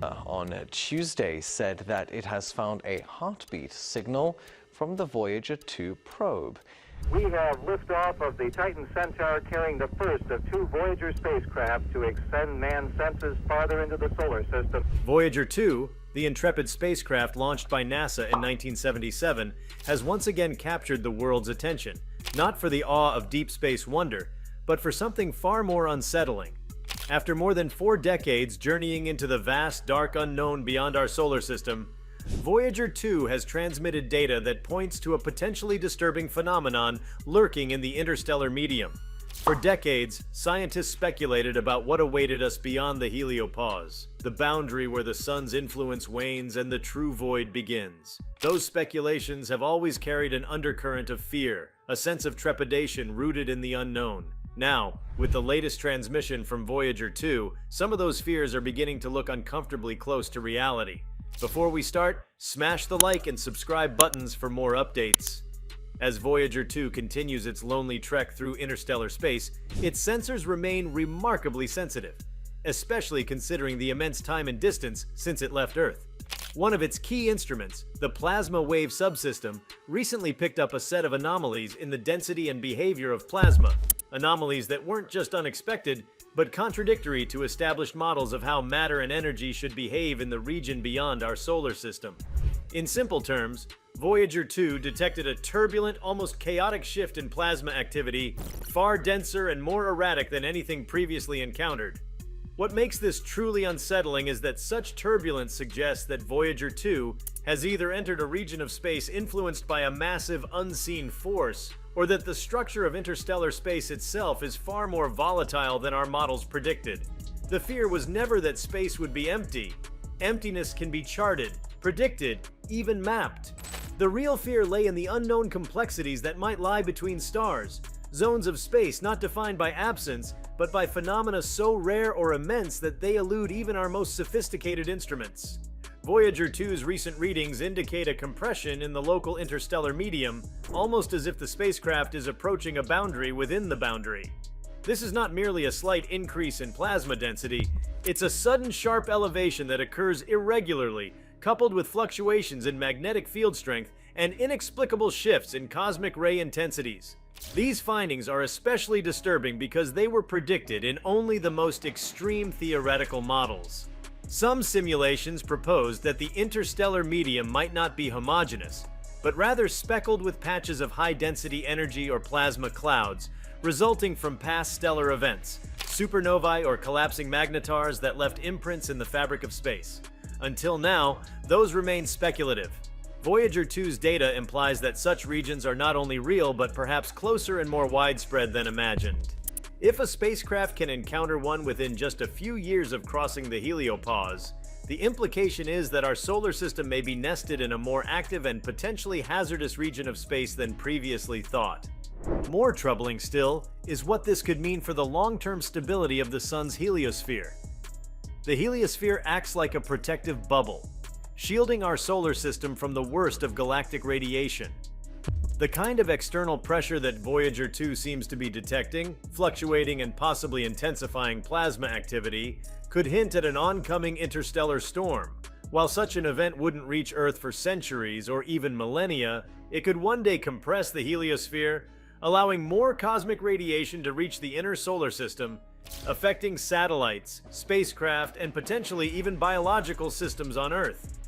On Tuesday said that it has found a heartbeat signal from the Voyager 2 probe. We have liftoff of the Titan Centaur carrying the first of two Voyager spacecraft to extend man's senses farther into the solar system. Voyager 2, the intrepid spacecraft launched by NASA in 1977, has once again captured the world's attention, not for the awe of deep space wonder, but for something far more unsettling. After more than 4 decades journeying into the vast, dark unknown beyond our solar system, Voyager 2 has transmitted data that points to a potentially disturbing phenomenon lurking in the interstellar medium. For decades, scientists speculated about what awaited us beyond the heliopause, the boundary where the sun's influence wanes and the true void begins. Those speculations have always carried an undercurrent of fear, a sense of trepidation rooted in the unknown. Now, with the latest transmission from Voyager 2, some of those fears are beginning to look uncomfortably close to reality. Before we start, smash the like and subscribe buttons for more updates. As Voyager 2 continues its lonely trek through interstellar space, its sensors remain remarkably sensitive, especially considering the immense time and distance since it left Earth. One of its key instruments, the plasma wave subsystem, recently picked up a set of anomalies in the density and behavior of plasma, anomalies that weren't just unexpected, but contradictory to established models of how matter and energy should behave in the region beyond our solar system. In simple terms, Voyager 2 detected a turbulent, almost chaotic shift in plasma activity, far denser and more erratic than anything previously encountered. What makes this truly unsettling is that such turbulence suggests that Voyager 2 has either entered a region of space influenced by a massive unseen force, or that the structure of interstellar space itself is far more volatile than our models predicted. The fear was never that space would be empty. Emptiness can be charted, predicted, even mapped. The real fear lay in the unknown complexities that might lie between stars, zones of space not defined by absence, but by phenomena so rare or immense that they elude even our most sophisticated instruments. Voyager 2's recent readings indicate a compression in the local interstellar medium, almost as if the spacecraft is approaching a boundary within the boundary. This is not merely a slight increase in plasma density, it's a sudden sharp elevation that occurs irregularly, coupled with fluctuations in magnetic field strength and inexplicable shifts in cosmic ray intensities. These findings are especially disturbing because they were predicted in only the most extreme theoretical models. Some simulations proposed that the interstellar medium might not be homogeneous, but rather speckled with patches of high-density energy or plasma clouds, resulting from past stellar events, supernovae or collapsing magnetars that left imprints in the fabric of space. Until now, those remain speculative. Voyager 2's data implies that such regions are not only real but perhaps closer and more widespread than imagined. If a spacecraft can encounter one within just a few years of crossing the heliopause, the implication is that our solar system may be nested in a more active and potentially hazardous region of space than previously thought. More troubling still is what this could mean for the long-term stability of the Sun's heliosphere. The heliosphere acts like a protective bubble, shielding our solar system from the worst of galactic radiation. The kind of external pressure that Voyager 2 seems to be detecting, fluctuating and possibly intensifying plasma activity, could hint at an oncoming interstellar storm. While such an event wouldn't reach Earth for centuries or even millennia, it could one day compress the heliosphere, allowing more cosmic radiation to reach the inner solar system, affecting satellites, spacecraft, and potentially even biological systems on Earth.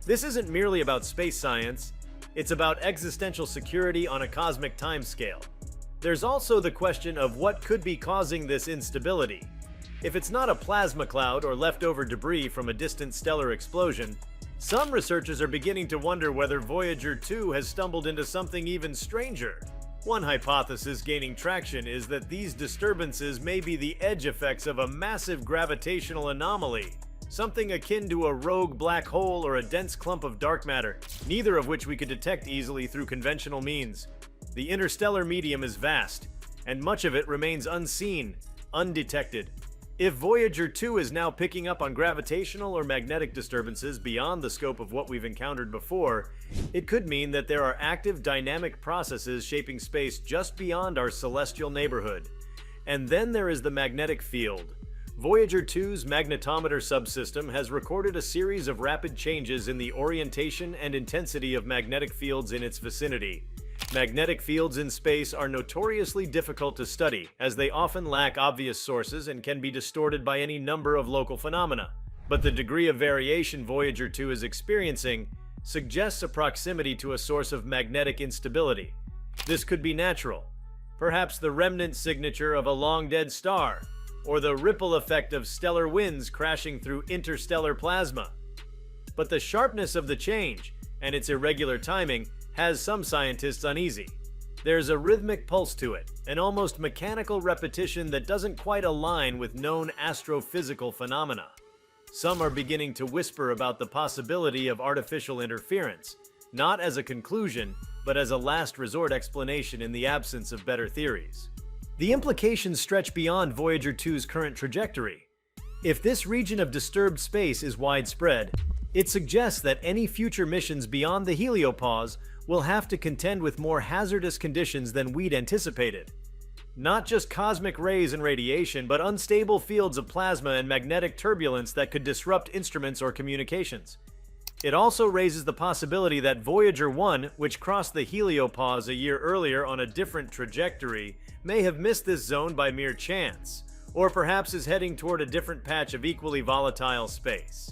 This isn't merely about space science, it's about existential security on a cosmic timescale. There's also the question of what could be causing this instability. If it's not a plasma cloud or leftover debris from a distant stellar explosion, some researchers are beginning to wonder whether Voyager 2 has stumbled into something even stranger. One hypothesis gaining traction is that these disturbances may be the edge effects of a massive gravitational anomaly, something akin to a rogue black hole or a dense clump of dark matter, neither of which we could detect easily through conventional means. The interstellar medium is vast, and much of it remains unseen, undetected. If Voyager 2 is now picking up on gravitational or magnetic disturbances beyond the scope of what we've encountered before, it could mean that there are active dynamic processes shaping space just beyond our celestial neighborhood. And then there is the magnetic field. Voyager 2's magnetometer subsystem has recorded a series of rapid changes in the orientation and intensity of magnetic fields in its vicinity. Magnetic fields in space are notoriously difficult to study, as they often lack obvious sources and can be distorted by any number of local phenomena. But the degree of variation Voyager 2 is experiencing suggests a proximity to a source of magnetic instability. This could be natural, perhaps the remnant signature of a long-dead star, or the ripple effect of stellar winds crashing through interstellar plasma. But the sharpness of the change, and its irregular timing, has some scientists uneasy. There's a rhythmic pulse to it, an almost mechanical repetition that doesn't quite align with known astrophysical phenomena. Some are beginning to whisper about the possibility of artificial interference, not as a conclusion, but as a last resort explanation in the absence of better theories. The implications stretch beyond Voyager 2's current trajectory. If this region of disturbed space is widespread, it suggests that any future missions beyond the heliopause will have to contend with more hazardous conditions than we'd anticipated. Not just cosmic rays and radiation, but unstable fields of plasma and magnetic turbulence that could disrupt instruments or communications. It also raises the possibility that Voyager 1, which crossed the heliopause a year earlier on a different trajectory, may have missed this zone by mere chance, or perhaps is heading toward a different patch of equally volatile space.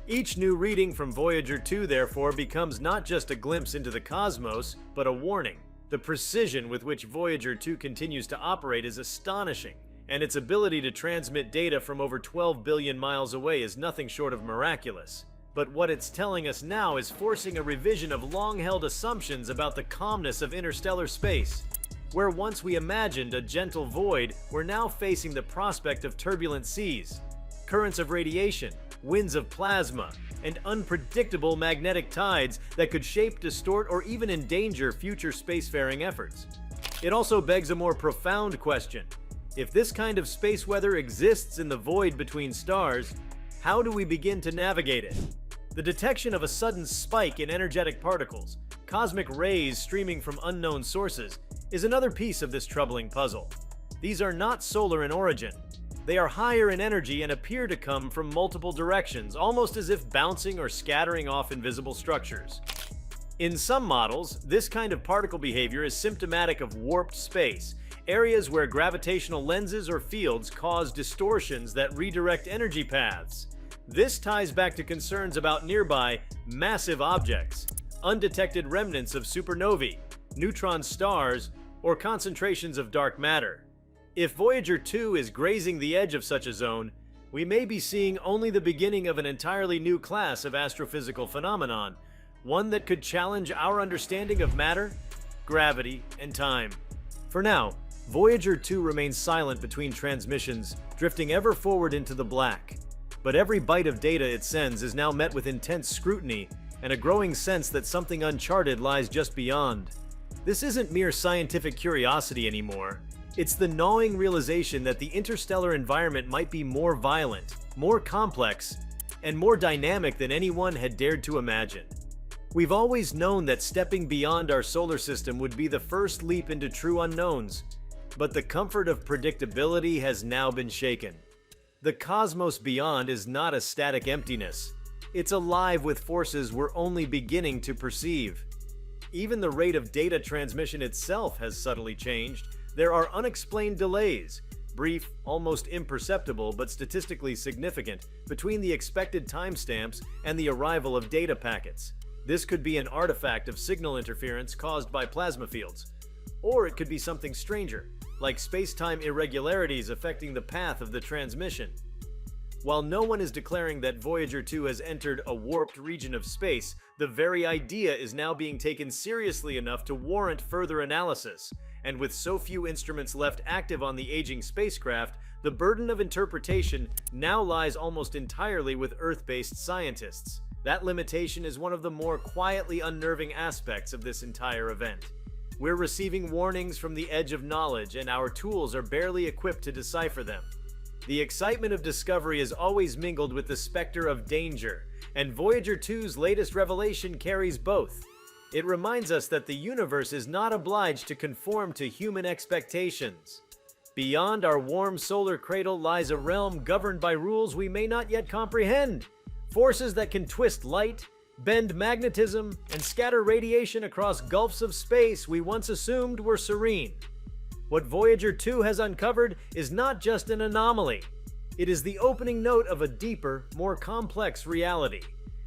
Each new reading from Voyager 2, therefore, becomes not just a glimpse into the cosmos, but a warning. The precision with which Voyager 2 continues to operate is astonishing, and its ability to transmit data from over 12 billion miles away is nothing short of miraculous. But what it's telling us now is forcing a revision of long-held assumptions about the calmness of interstellar space. Where once we imagined a gentle void, we're now facing the prospect of turbulent seas, currents of radiation, winds of plasma, and unpredictable magnetic tides that could shape, distort, or even endanger future spacefaring efforts. It also begs a more profound question. If this kind of space weather exists in the void between stars, how do we begin to navigate it? The detection of a sudden spike in energetic particles, cosmic rays streaming from unknown sources, is another piece of this troubling puzzle. These are not solar in origin. They are higher in energy and appear to come from multiple directions, almost as if bouncing or scattering off invisible structures. In some models, this kind of particle behavior is symptomatic of warped space, areas where gravitational lenses or fields cause distortions that redirect energy paths. This ties back to concerns about nearby, massive objects, undetected remnants of supernovae, neutron stars, or concentrations of dark matter. If Voyager 2 is grazing the edge of such a zone, we may be seeing only the beginning of an entirely new class of astrophysical phenomenon, one that could challenge our understanding of matter, gravity, and time. For now, Voyager 2 remains silent between transmissions, drifting ever forward into the black. But every byte of data it sends is now met with intense scrutiny and a growing sense that something uncharted lies just beyond. This isn't mere scientific curiosity anymore. It's the gnawing realization that the interstellar environment might be more violent, more complex, and more dynamic than anyone had dared to imagine. We've always known that stepping beyond our solar system would be the first leap into true unknowns, but the comfort of predictability has now been shaken. The cosmos beyond is not a static emptiness. It's alive with forces we're only beginning to perceive. Even the rate of data transmission itself has subtly changed. There are unexplained delays, brief, almost imperceptible, but statistically significant, between the expected timestamps and the arrival of data packets. This could be an artifact of signal interference caused by plasma fields. Or it could be something stranger, like space-time irregularities affecting the path of the transmission. While no one is declaring that Voyager 2 has entered a warped region of space, the very idea is now being taken seriously enough to warrant further analysis. And with so few instruments left active on the aging spacecraft, the burden of interpretation now lies almost entirely with Earth-based scientists. That limitation is one of the more quietly unnerving aspects of this entire event. We're receiving warnings from the edge of knowledge, and our tools are barely equipped to decipher them. The excitement of discovery is always mingled with the specter of danger, and Voyager 2's latest revelation carries both. It reminds us that the universe is not obliged to conform to human expectations. Beyond our warm solar cradle lies a realm governed by rules we may not yet comprehend. Forces that can twist light, bend magnetism, and scatter radiation across gulfs of space we once assumed were serene. What Voyager 2 has uncovered is not just an anomaly. It is the opening note of a deeper, more complex reality.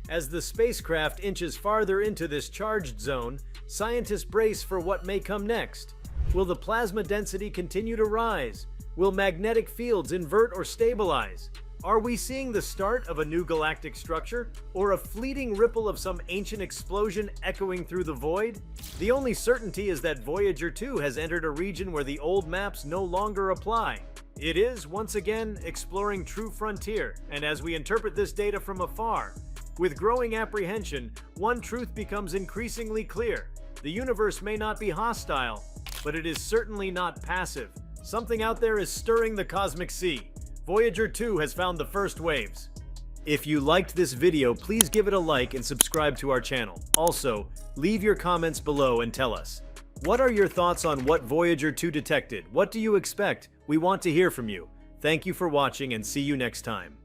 As the spacecraft inches farther into this charged zone, scientists brace for what may come next. Will the plasma density continue to rise? Will magnetic fields invert or stabilize? Are we seeing the start of a new galactic structure, or a fleeting ripple of some ancient explosion echoing through the void? The only certainty is that Voyager 2 has entered a region where the old maps no longer apply. It is, once again, exploring true frontier, and as we interpret this data from afar, with growing apprehension, one truth becomes increasingly clear. The universe may not be hostile, but it is certainly not passive. Something out there is stirring the cosmic sea. Voyager 2 has found the first waves. If you liked this video, please give it a like and subscribe to our channel. Also, leave your comments below and tell us. What are your thoughts on what Voyager 2 detected? What do you expect? We want to hear from you. Thank you for watching and see you next time.